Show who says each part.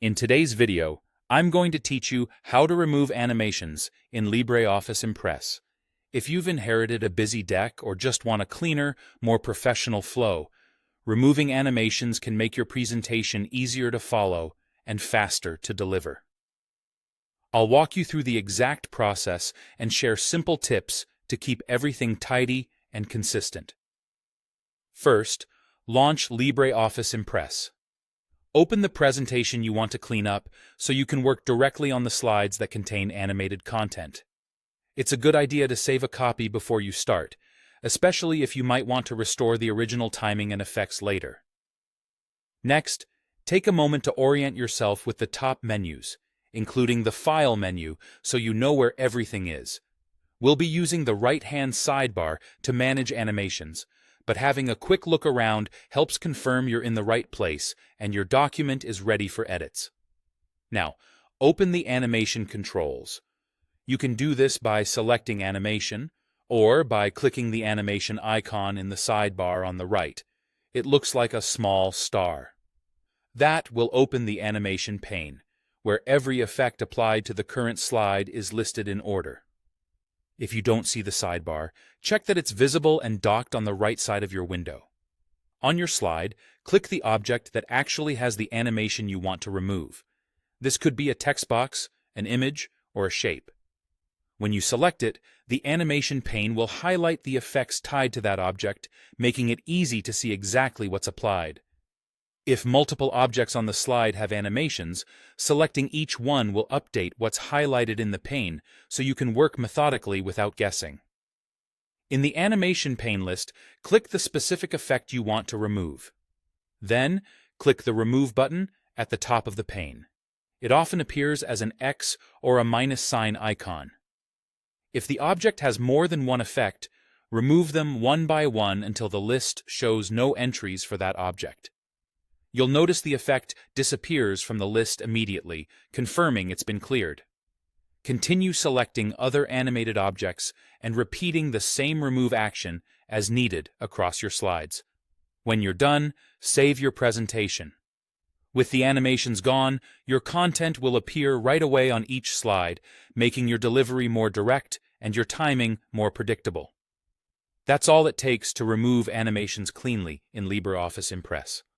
Speaker 1: In today's video, I'm going to teach you how to remove animations in LibreOffice Impress. If you've inherited a busy deck or just want a cleaner, more professional flow, removing animations can make your presentation easier to follow and faster to deliver. I'll walk you through the exact process and share simple tips to keep everything tidy and consistent. First, launch LibreOffice Impress. Open the presentation you want to clean up so you can work directly on the slides that contain animated content. It's a good idea to save a copy before you start, especially if you might want to restore the original timing and effects later. Next, take a moment to orient yourself with the top menus, including the File menu, so you know where everything is. We'll be using the right-hand sidebar to manage animations, but having a quick look around helps confirm you're in the right place and your document is ready for edits. Now, open the animation controls. You can do this by selecting Animation, or by clicking the animation icon in the sidebar on the right. It looks like a small star. That will open the animation pane, where every effect applied to the current slide is listed in order. If you don't see the sidebar, check that it's visible and docked on the right side of your window. On your slide, click the object that actually has the animation you want to remove. This could be a text box, an image, or a shape. When you select it, the animation pane will highlight the effects tied to that object, making it easy to see exactly what's applied. If multiple objects on the slide have animations, selecting each one will update what's highlighted in the pane so you can work methodically without guessing. In the animation pane list, click the specific effect you want to remove. Then, click the Remove button at the top of the pane. It often appears as an X or a minus sign icon. If the object has more than one effect, remove them one by one until the list shows no entries for that object. You'll notice the effect disappears from the list immediately, confirming it's been cleared. Continue selecting other animated objects and repeating the same remove action as needed across your slides. When you're done, save your presentation. With the animations gone, your content will appear right away on each slide, making your delivery more direct and your timing more predictable. That's all it takes to remove animations cleanly in LibreOffice Impress.